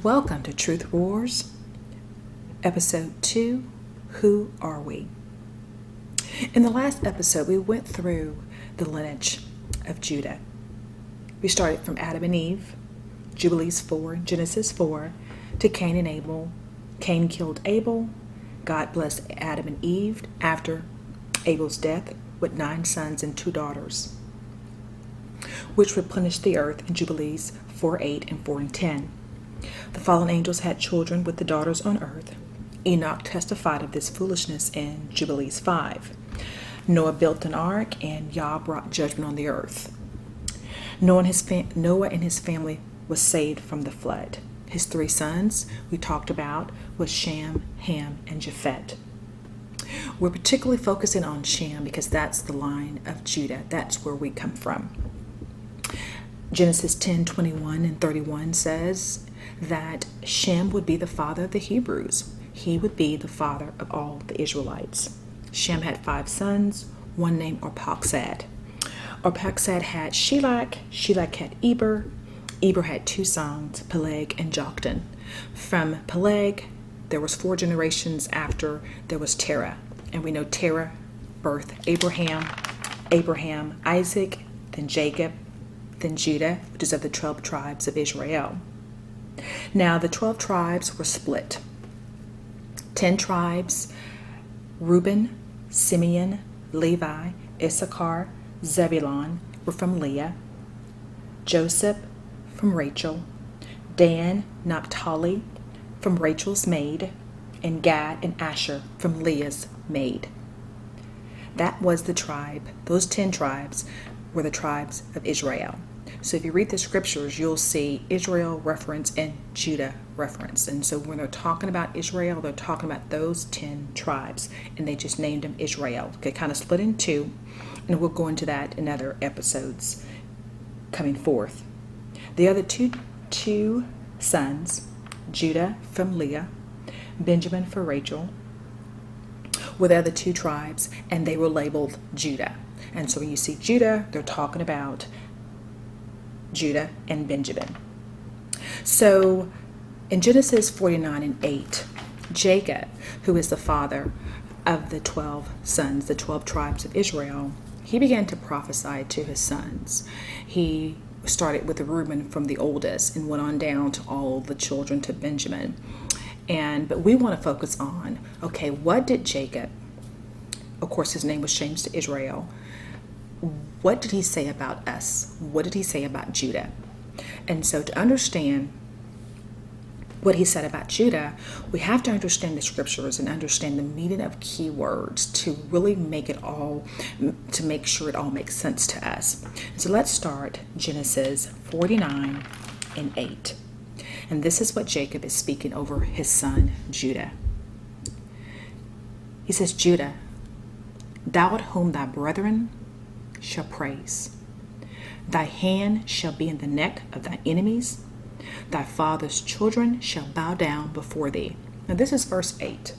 Welcome to Truth Wars, Episode 2, Who Are We? In the last episode, we went through the lineage of Judah. We started from Adam and Eve, Jubilees 4, Genesis 4, to Cain and Abel. Cain killed Abel. God blessed Adam and Eve after Abel's death with 9 sons and 2 daughters, which replenished the earth in Jubilees 4:8 and 4:10. The fallen angels had children with the daughters on earth. Enoch testified of this foolishness in Jubilees 5. Noah built an ark, and Yah brought judgment on the earth. Noah and his family was saved from the flood. His 3 sons we talked about was Shem, Ham, and Japheth. We're particularly focusing on Shem because that's the line of Judah. That's where we come from. Genesis 10:21 and 31 says that Shem would be the father of the Hebrews. He would be the father of all the Israelites. Shem had 5 sons, one named Arphaxad. Arphaxad had Shelach. Shelach had Eber. Eber had 2 sons, Peleg and Joktan. From Peleg, there was 4 generations after there was Terah. And we know Terah birthed Abraham, Isaac, then Jacob, then Judah, which is of the 12 tribes of Israel. Now, the 12 tribes were split. 10 tribes, Reuben, Simeon, Levi, Issachar, Zebulun, were from Leah. Joseph, from Rachel. Dan, Naphtali, from Rachel's maid. And Gad and Asher, from Leah's maid. That was the tribe. Those 10 tribes were the tribes of Israel. So if you read the scriptures, you'll see Israel reference and Judah reference. And so when they're talking about Israel, they're talking about those 10 tribes. And they just named them Israel. Okay, kind of split in 2. And we'll go into that in other episodes coming forth. The other two sons, Judah from Leah, Benjamin for Rachel, were the other 2 tribes, and they were labeled Judah. And so when you see Judah, they're talking about Judah and Benjamin. So in Genesis 49 and 8, Jacob, who is the father of the 12 sons, the 12 tribes of Israel, he began to prophesy to his sons. He started with Reuben from the oldest and went on down to all the children to Benjamin. But we want to focus on, okay, what did Jacob, of course his name was changed to Israel, what did he say about us? What did he say about Judah? And so to understand what he said about Judah, we have to understand the scriptures and understand the meaning of key words to really make sure it all makes sense to us. So let's start Genesis 49 and 8. And this is what Jacob is speaking over his son Judah. He says, Judah, thou at whom thy brethren shall praise. Thy hand shall be in the neck of thy enemies. Thy father's children shall bow down before thee. Now this is verse 8.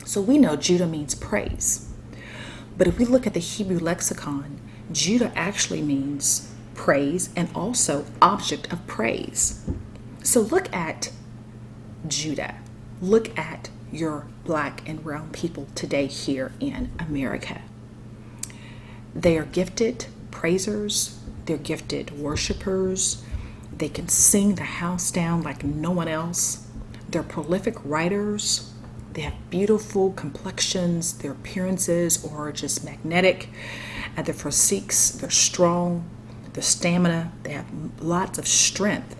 So we know Judah means praise. But if we look at the Hebrew lexicon, Judah actually means praise and also object of praise. So look at Judah. Look at your black and brown people today here in America. They are gifted praisers. They're gifted worshipers. They can sing the house down like no one else. They're prolific writers. They have beautiful complexions. Their appearances are just magnetic. And their physiques, they're strong. Their stamina, they have lots of strength.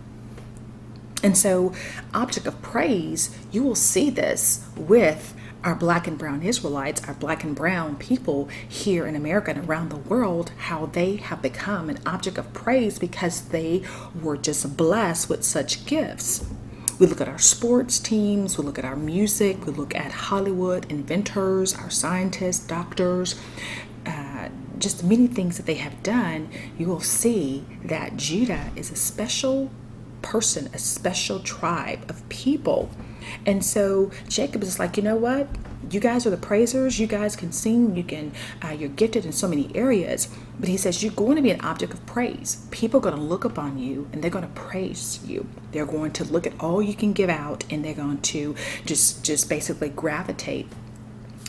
And so, object of praise, you will see this with our black and brown Israelites, our black and brown people here in America and around the world, how they have become an object of praise because they were just blessed with such gifts. We look at our sports teams, we look at our music, we look at Hollywood inventors, our scientists, doctors, just many things that they have done. You will see that Judah is a special person, a special tribe of people. And so Jacob is like, you know what? You guys are the praisers. You guys can sing. You're gifted in so many areas. But he says you're going to be an object of praise. People are going to look upon you and they're going to praise you. They're going to look at all you can give out and they're going to just basically gravitate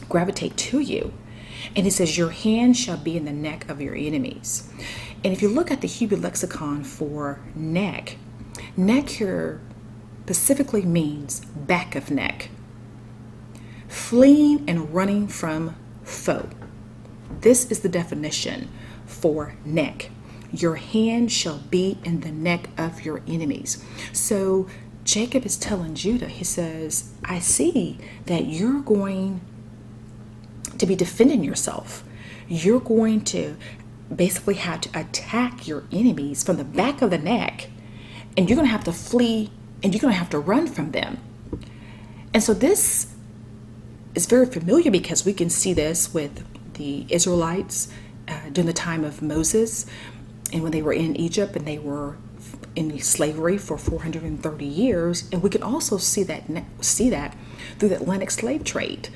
to you. And he says your hand shall be in the neck of your enemies. And if you look at the Hebrew lexicon for neck here specifically means back of neck, fleeing and running from foe. This is the definition for neck. Your hand shall be in the neck of your enemies. So Jacob is telling Judah, he says, I see that you're going to be defending yourself. You're going to basically have to attack your enemies from the back of the neck, and you're going to have to flee and you're going to have to run from them. And so this is very familiar because we can see this with the Israelites during the time of Moses and when they were in Egypt and they were in slavery for 430 years. And we can also see that through the Atlantic slave trade,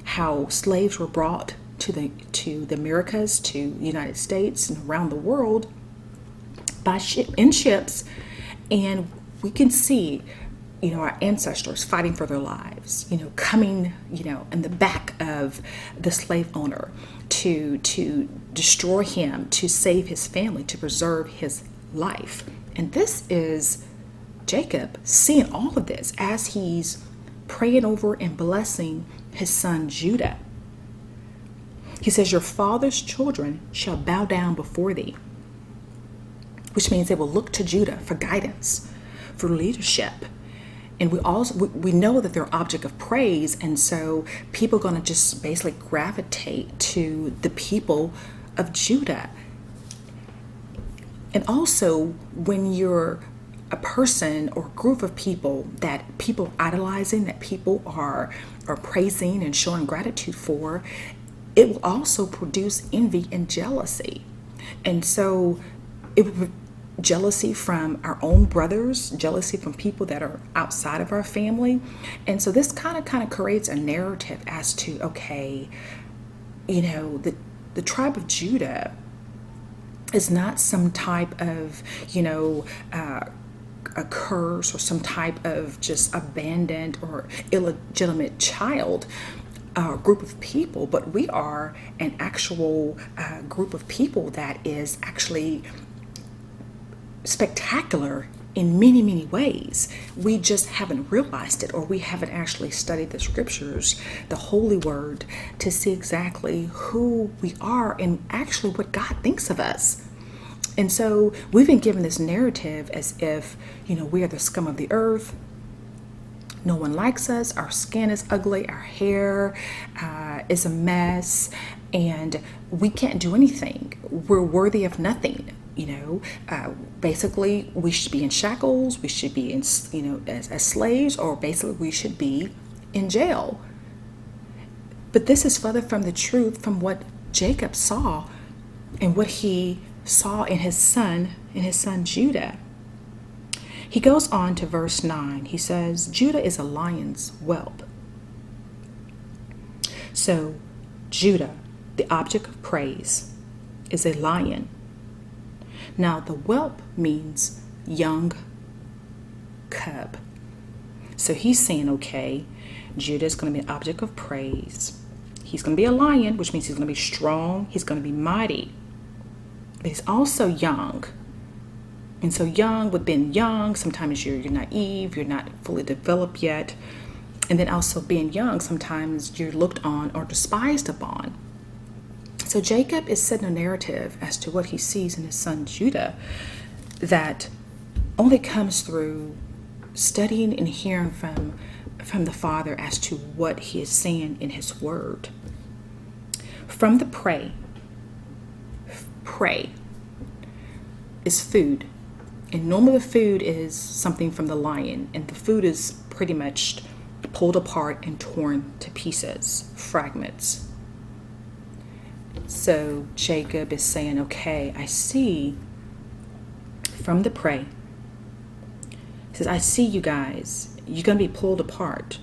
how slaves were brought to the Americas, to the United States and around the world in ships. And we can see, our ancestors fighting for their lives, coming, in the back of the slave owner to destroy him, to save his family, to preserve his life. And this is Jacob seeing all of this as he's praying over and blessing his son Judah. He says, your father's children shall bow down before thee, which means they will look to Judah for guidance, for leadership. And we know that they're object of praise, and so people are going to just basically gravitate to the people of Judah. And also, when you're a person or group of people that people are idolizing, that people are praising and showing gratitude for, it will also produce envy and jealousy. And so jealousy from our own brothers, jealousy from people that are outside of our family. And so this kind of creates a narrative as to, okay, the tribe of Judah is not some type of, a curse or some type of just abandoned or illegitimate child group of people, but we are an actual group of people that is actually spectacular in many, many ways. We just haven't realized it, or we haven't actually studied the scriptures, the holy word, to see exactly who we are and actually what God thinks of us. And so we've been given this narrative as if, we are the scum of the earth. No one likes us. Our skin is ugly. Our hair is a mess. And we can't do anything. We're worthy of nothing. Basically, we should be in shackles. We should be in, as slaves, or basically we should be in jail. But this is further from the truth, from what Jacob saw and what he saw in his son Judah. He goes on to verse 9. He says, Judah is a lion's whelp. So Judah, the object of praise, is a lion. Now the whelp means young cub. So he's saying, okay, Judah is going to be an object of praise. He's going to be a lion, which means he's going to be strong. He's going to be mighty. But he's also young. And so young, with being young, sometimes you're naive, you're not fully developed yet. And then also being young, sometimes you're looked on or despised upon. So Jacob is setting a narrative as to what he sees in his son Judah that only comes through studying and hearing from the Father as to what he is saying in his word. From the prey is food. And normally the food is something from the lion, and the food is pretty much pulled apart and torn to pieces, fragments. So Jacob is saying, okay, I see from the prey He says, I see you guys. You're going to be pulled apart.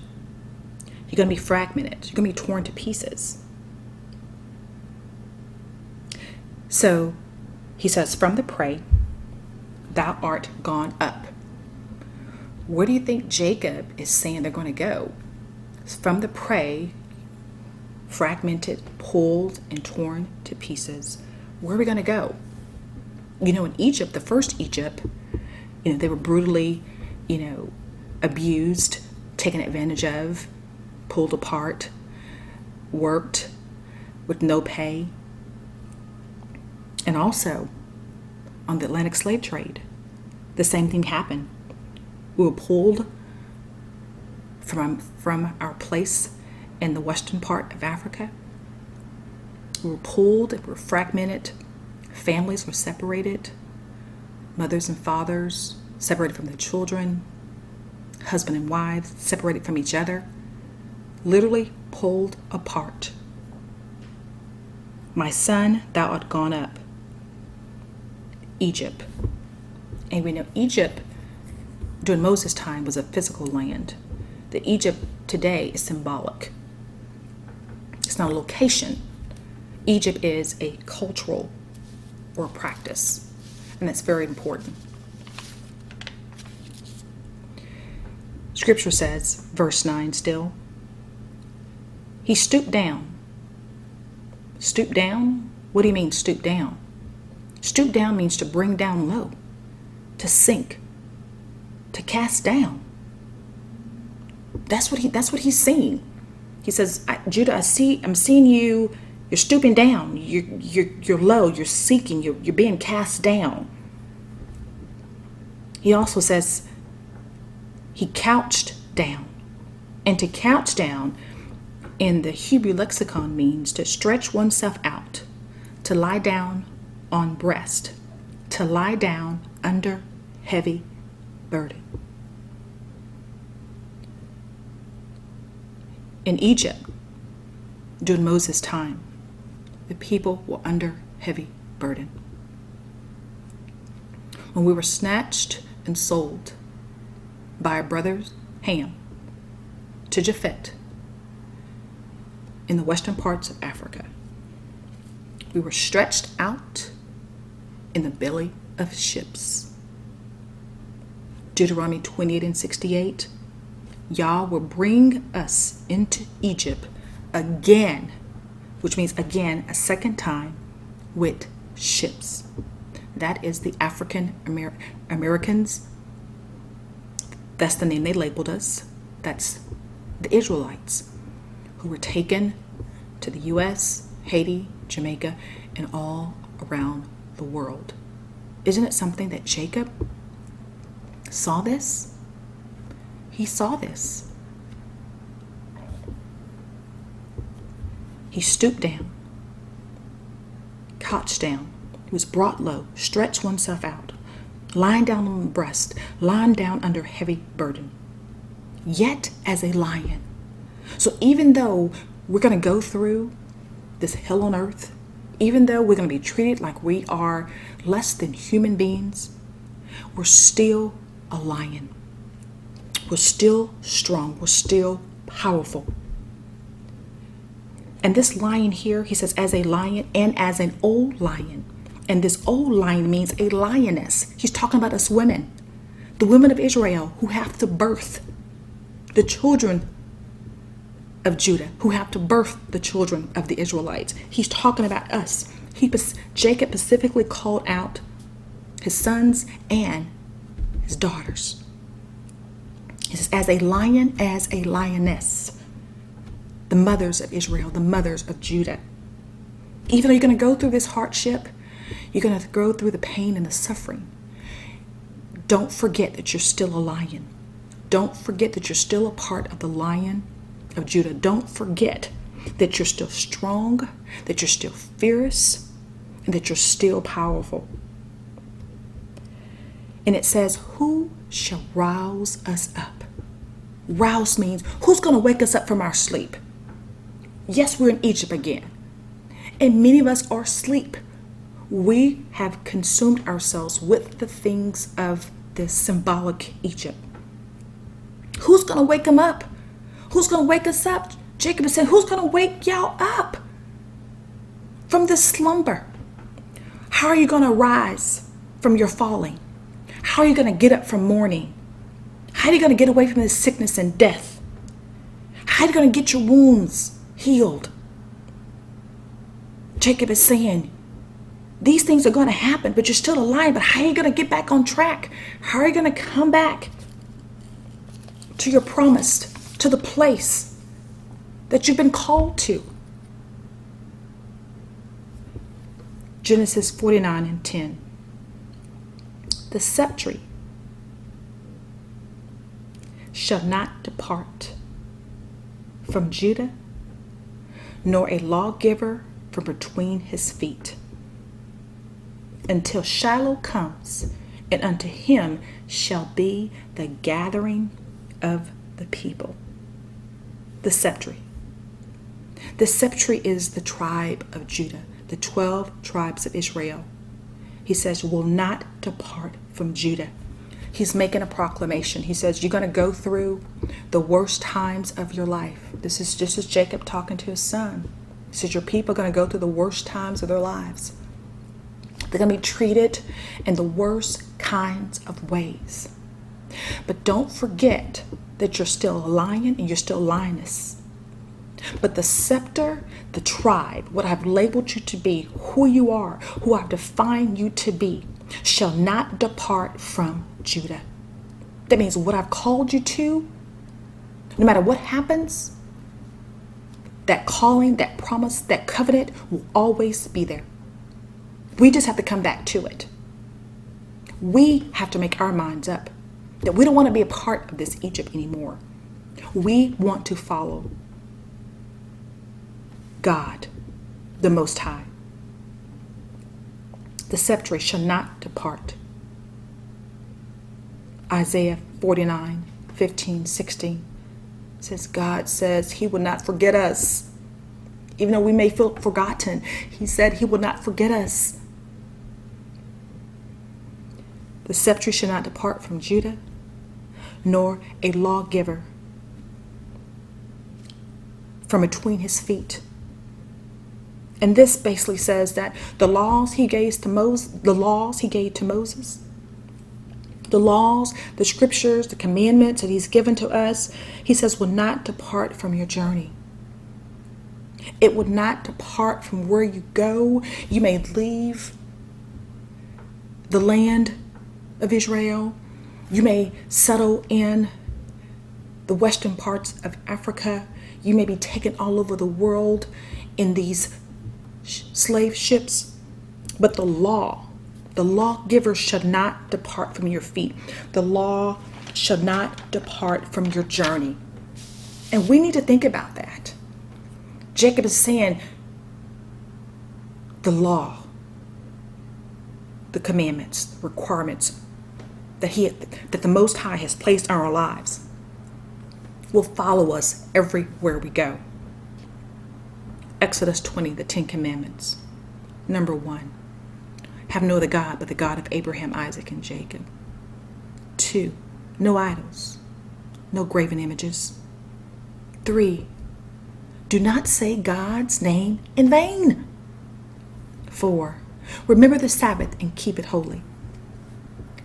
You're going to be fragmented. You're going to be torn to pieces. So he says, from the prey, thou art gone up. Where do you think Jacob is saying they're going to go? From the prey, fragmented, pulled, and torn to pieces. Where are we going to go? In Egypt, the first Egypt, they were brutally, abused, taken advantage of, pulled apart, worked with no pay. And also, on the Atlantic slave trade, the same thing happened. We were pulled from our place in the western part of Africa. We were pulled, we were fragmented, families were separated, mothers and fathers separated from their children, husband and wives separated from each other, literally pulled apart. My son, thou art gone up. Egypt. And we know Egypt during Moses' time was a physical land. The Egypt today is symbolic. It's not a location. Egypt is a cultural or practice, and that's very important. Scripture says, verse 9 still, he stooped down. Stoop down? What do you mean stoop down? Stoop down means to bring down low, to sink, to cast down. That's what he's seeing. He says, Judah, I'm seeing you. You're stooping down. You're low. You're seeking. You're being cast down. He also says he couched down, and to couch down in the Hebrew lexicon means to stretch oneself out, to lie down on breast, to lie down under heavy burden. In Egypt, during Moses' time, the people were under heavy burden. When we were snatched and sold by our brother Ham to Japhet in the western parts of Africa, we were stretched out in the belly of ships. Deuteronomy 28:68, Yah will bring us into Egypt again, which means again, a second time, with ships. That is the African Americans. That's the name they labeled us. That's the Israelites who were taken to the U.S., Haiti, Jamaica, and all around the world. Isn't it something that Jacob saw this? He saw this. He stooped down, couched down. He was brought low, stretched oneself out, lying down on the breast, lying down under heavy burden, yet as a lion. So even though we're going to go through this hell on earth, even though we're going to be treated like we are less than human beings, we're still a lion. We're still strong. We're still powerful. And this lion here, he says, as a lion and as an old lion. And this old lion means a lioness. He's talking about us women, the women of Israel who have to birth the children of Judah, who have to birth the children of the Israelites. He's talking about us. Jacob specifically called out his sons and his daughters. He says, as a lion, as a lioness, the mothers of Israel, the mothers of Judah. Even though you're going to go through this hardship, you're going to go through the pain and the suffering, don't forget that you're still a lion. Don't forget that you're still a part of the Lion of Judah. Don't forget that you're still strong, that you're still fierce, and that you're still powerful. And it says, who shall rouse us up? Rouse means who's going to wake us up from our sleep? Yes, we're in Egypt again. And many of us are asleep. We have consumed ourselves with the things of this symbolic Egypt. Who's going to wake them up? Who's going to wake us up? Jacob is saying, who's going to wake y'all up from this slumber? How are you going to rise from your falling? How are you going to get up from mourning? How are you going to get away from this sickness and death? How are you going to get your wounds healed? Jacob is saying, these things are going to happen, but you're still alive. But how are you going to get back on track? How are you going to come back to your promise, to the place that you've been called to? Genesis 49:10. The scepter shall not depart from Judah, nor a lawgiver from between his feet, until Shiloh comes, and unto him shall be the gathering of the people. The scepter. The scepter is the tribe of Judah, the 12 tribes of Israel. He says, will not depart from Judah. He's making a proclamation. He says, you're going to go through the worst times of your life. This is just as Jacob talking to his son. He says, your people are going to go through the worst times of their lives. They're going to be treated in the worst kinds of ways. But don't forget that you're still a lion and you're still lioness. But the scepter, the tribe, what I've labeled you to be, who you are, who I've defined you to be, shall not depart from Judah. That means what I've called you to, no matter what happens, that calling, that promise, that covenant will always be there. We just have to come back to it. We have to make our minds up that we don't want to be a part of this Egypt anymore. We want to follow God, the Most High. The scepter shall not depart. Isaiah 49:15-16 says, God says he will not forget us. Even though we may feel forgotten, he said he will not forget us. The scepter shall not depart from Judah, nor a lawgiver from between his feet. And this basically says that the laws he gave to Moses, the laws, the scriptures, the commandments that he's given to us, he says will not depart from your journey. It would not depart from where you go. You may leave the land of Israel. You may settle in the western parts of Africa. You may be taken all over the world in these slave ships. But the lawgiver shall not depart from your feet. The law shall not depart from your journey. And we need to think about that. Jacob is saying the law, the commandments, the requirements that the Most High has placed on our lives will follow us everywhere we go. Exodus 20, the 10 Commandments. Number 1, have no other God but the God of Abraham, Isaac, and Jacob. 2, no idols, no graven images. 3, do not say God's name in vain. 4, remember the Sabbath and keep it holy.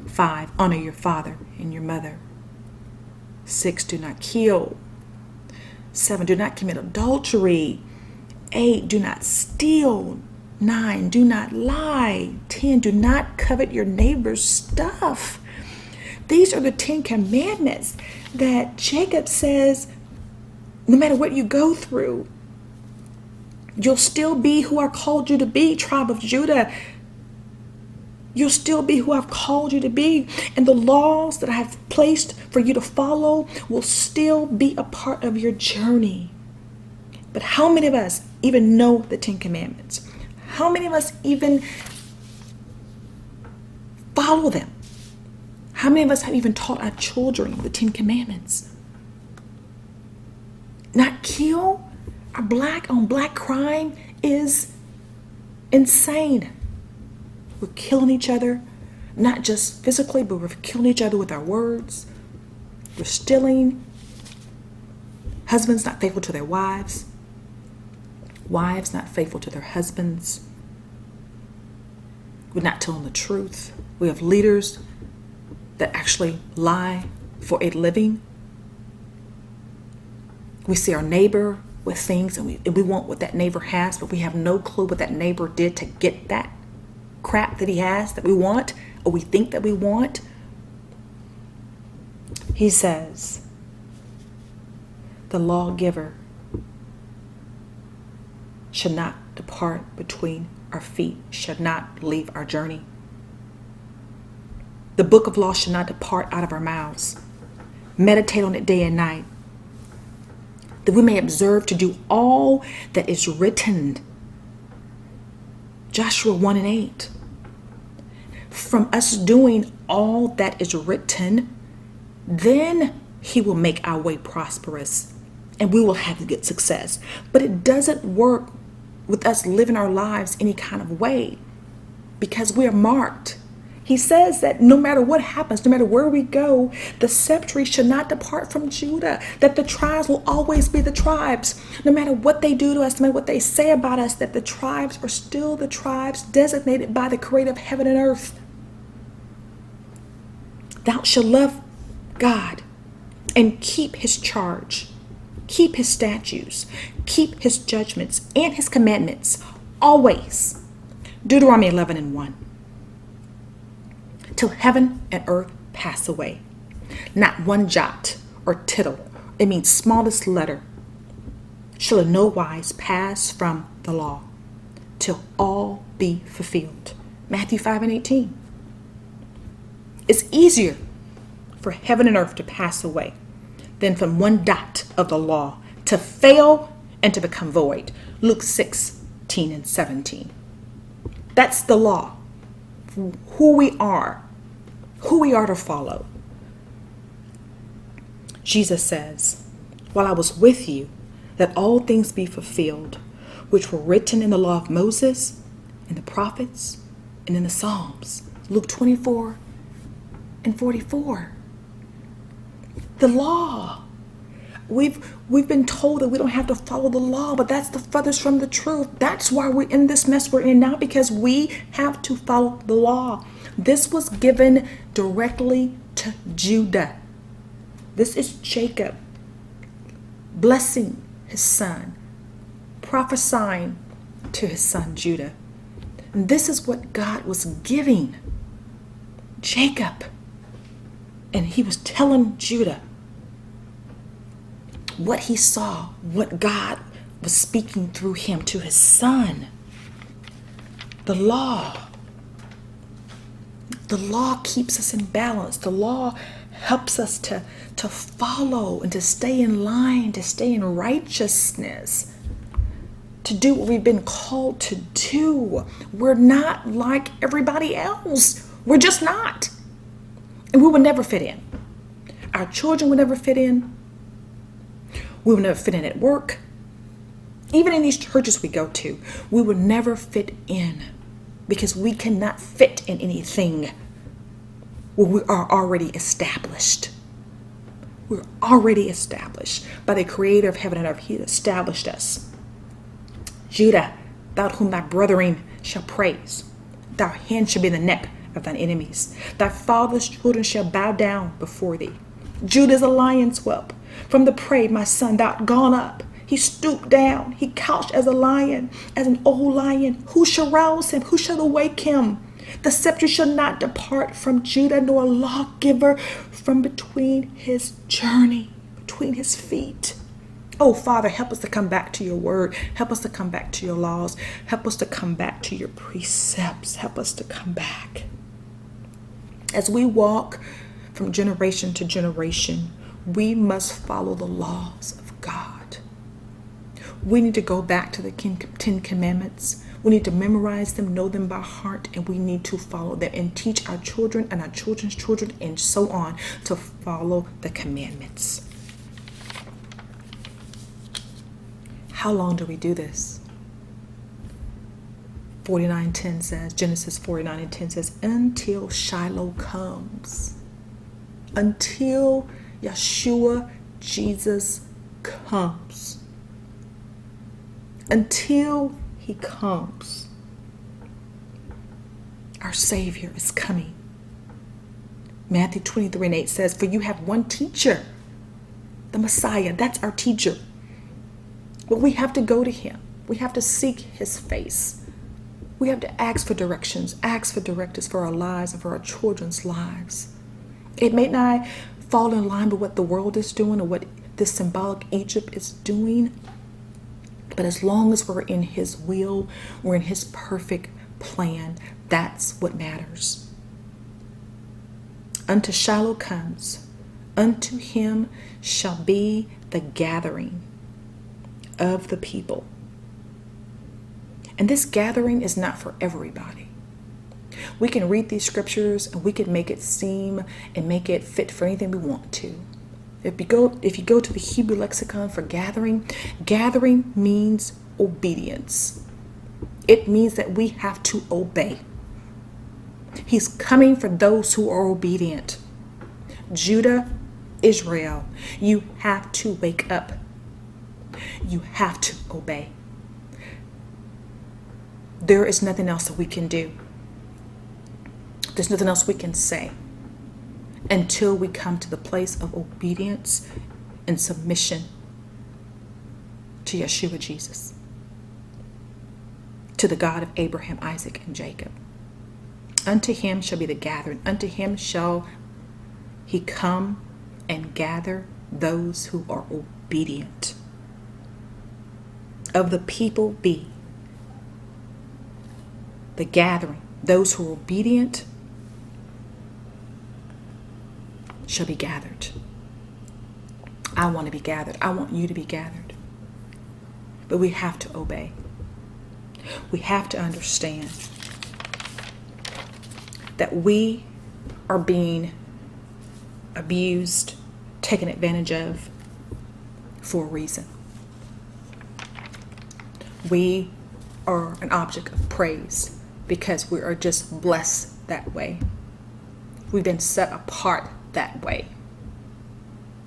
5, honor your father and your mother. 6, do not kill. 7, do not commit adultery. 8, do not steal. 9, do not lie. 10, do not covet your neighbor's stuff. These are the 10 commandments that Jacob says, no matter what you go through, you'll still be who I called you to be, tribe of Judah. You'll still be who I've called you to be. And the laws that I have placed for you to follow will still be a part of your journey. But how many of us even know the 10 Commandments? How many of us even follow them? How many of us have even taught our children the 10 Commandments? Not kill. Our black on black crime is insane. We're killing each other. not just physically, but we're killing each other with our words. We're stealing. Husbands not faithful to their wives. Wives not faithful to their husbands. We're not telling the truth. We have leaders that actually lie for a living. We see our neighbor with things and we want what that neighbor has, but we have no clue what that neighbor did to get that crap that he has that we want or we think that we want. He says, the lawgiver should not depart between our feet, should not leave our journey. The book of law should not depart out of our mouths. Meditate on it day and night, that we may observe to do all that is written. Joshua 1:8. From us doing all that is written, then he will make our way prosperous and we will have good success. But it doesn't work with us living our lives any kind of way because we are marked. He says that no matter what happens, no matter where we go, the scepter should not depart from Judah, that the tribes will always be the tribes. No matter what they do to us, no matter what they say about us, that the tribes are still the tribes designated by the creator of heaven and earth. Thou shalt love God and keep his charge, keep his statutes, keep his judgments and his commandments always. Deuteronomy 11:1. Till heaven and earth pass away, not one jot or tittle, it means smallest letter, shall in no wise pass from the law, till all be fulfilled. Matthew 5:18. It's easier for heaven and earth to pass away than from one dot of the law to fail and to become void. Luke 6:17. That's the law. Who we are to follow. Jesus says, while I was with you, that all things be fulfilled, which were written in the law of Moses, in the prophets, and in the Psalms. Luke 24:44. The law. We've been told that we don't have to follow the law, but that's the furthest from the truth. That's why we're in this mess we're in now, because we have to follow the law. This was given directly to Judah. This is Jacob blessing his son, prophesying to his son Judah. And this is what God was giving Jacob. And he was telling Judah what he saw, what God was speaking through him to his son. The law. The law keeps us in balance. The law helps us to follow and to stay in line, to stay in righteousness, to do what we've been called to do. We're not like everybody else. We're just not. And we will never fit in. Our children will never fit in. We will never fit in at work. Even in these churches we go to, we will never fit in because we cannot fit in anything where we are already established. We're already established by the creator of heaven and earth. He established us. Judah, thou whom thy brethren shall praise. Thy hand shall be in the neck of thine enemies. Thy father's children shall bow down before thee. Judah is a lion's whelp. From the prey, my son, thou art gone up. He stooped down. He couched as a lion, as an old lion. Who shall rouse him? Who shall awake him? The scepter shall not depart from Judah, nor a lawgiver from between his journey, between his feet. Oh, Father, help us to come back to your word. Help us to come back to your laws. Help us to come back to your precepts. Help us to come back. As we walk from generation to generation, we must follow the laws of God. We need to go back to the 10 Commandments. We need to memorize them, know them by heart, and we need to follow them and teach our children and our children's children and so on to follow the commandments. How long do we do this? 49:10 says, Genesis 49:10 says, until Shiloh comes. Until Yeshua Jesus comes. Until he comes, our Savior is coming. Matthew 23:8 says, for you have one teacher, the Messiah. That's our teacher. But we have to go to him. We have to seek his face. We have to ask for directions, ask for directives for our lives and for our children's lives. It may not fall in line with what the world is doing or what this symbolic Egypt is doing, but as long as we're in his will, we're in his perfect plan, that's what matters. Unto Shiloh comes, unto him shall be the gathering of the people. And this gathering is not for everybody. We can read these scriptures and we can make it seem and make it fit for anything we want to. If you go to the Hebrew lexicon for gathering, gathering means obedience. It means that we have to obey. He's coming for those who are obedient. Judah, Israel, you have to wake up. You have to obey. There is nothing else that we can do. There's nothing else we can say until we come to the place of obedience and submission to Yeshua Jesus, to the God of Abraham, Isaac, and Jacob. Unto him shall be the gathering. Unto him shall he come and gather those who are obedient. Of the people be the gathering. Those who are obedient shall be gathered. I want to be gathered. I want you to be gathered. But we have to obey. We have to understand that we are being abused, taken advantage of for a reason. We are an object of praise because we are just blessed that way. We've been set apart that way.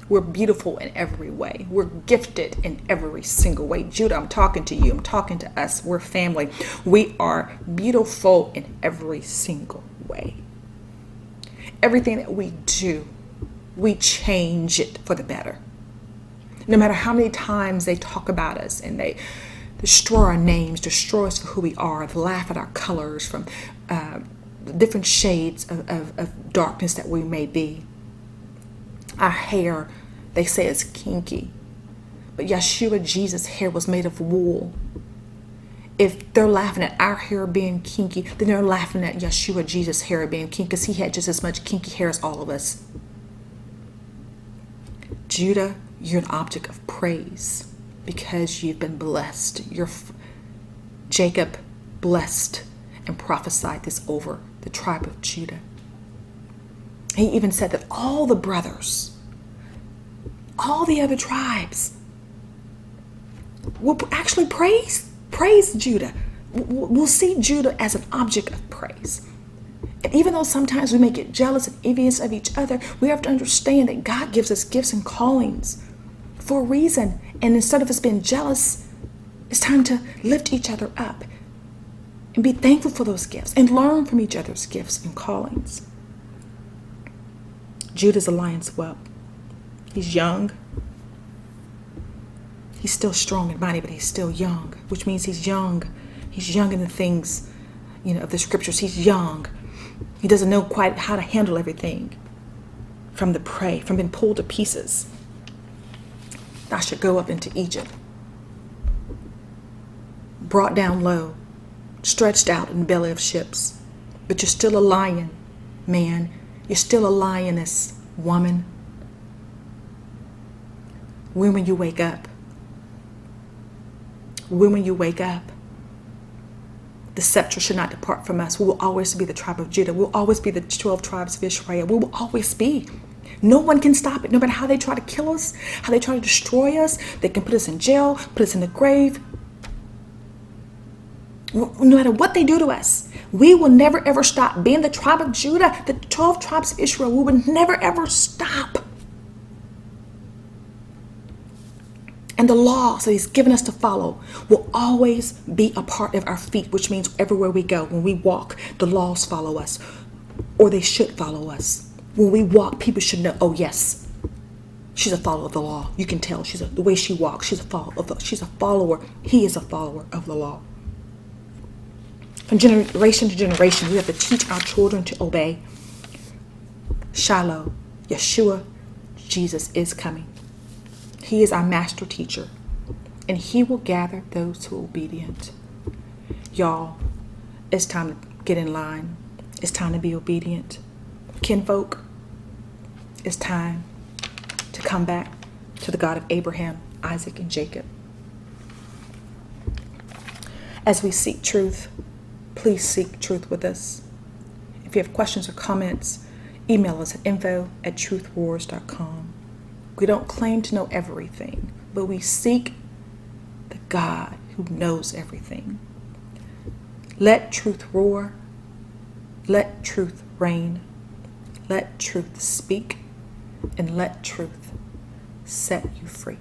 We're beautiful in every way. We're gifted in every single way. Judah, I'm talking to you. I'm talking to us. We're family. We are beautiful in every single way. Everything that we do, we change it for the better. No matter how many times they talk about us and they destroy our names, destroy us for who we are, laugh at our colors from different shades of darkness that we may be. Our hair, they say it's kinky. But Yeshua Jesus' hair was made of wool. If they're laughing at our hair being kinky, then they're laughing at Yeshua Jesus' hair being kinky because he had just as much kinky hair as all of us. Judah, you're an object of praise because you've been blessed. Jacob blessed and prophesied this over the tribe of Judah. He even said that all the brothers, all the other tribes will actually praise Judah. We'll see Judah as an object of praise. And even though sometimes we may get jealous and envious of each other, we have to understand that God gives us gifts and callings for a reason. And instead of us being jealous, it's time to lift each other up and be thankful for those gifts and learn from each other's gifts and callings. Judah's a lion's whelp. He's young. He's still strong and mighty, but he's still young, which means he's young. He's young in the things, of the scriptures. He's young. He doesn't know quite how to handle everything from the prey, from being pulled to pieces. I should go up into Egypt, brought down low, stretched out in the belly of ships. But you're still a lion, man. You're still a lioness, woman. When will you wake up? When will you wake up? The scepter should not depart from us. We will always be the tribe of Judah. We'll always be the 12 tribes of Israel. We will always be. No one can stop it. No matter how they try to kill us, how they try to destroy us, they can put us in jail, put us in the grave. No matter what they do to us, we will never ever stop. Being the tribe of Judah, the 12 tribes of Israel, we will never ever stop. And the laws that he's given us to follow will always be a part of our feet, which means everywhere we go, when we walk, the laws follow us, or they should follow us. When we walk, people should know, oh yes, she's a follower of the law. You can tell the way she walks, she's a follower. He is a follower of the law. From generation to generation, we have to teach our children to obey. Shiloh, Yeshua, Jesus is coming. He is our master teacher, and he will gather those who are obedient. Y'all, it's time to get in line. It's time to be obedient. Kinfolk, it's time to come back to the God of Abraham, Isaac, and Jacob. As we seek truth, please seek truth with us. If you have questions or comments, email us at info@truthwars.com. We don't claim to know everything, but we seek the God who knows everything. Let truth roar. Let truth reign. Let truth speak. And let truth set you free.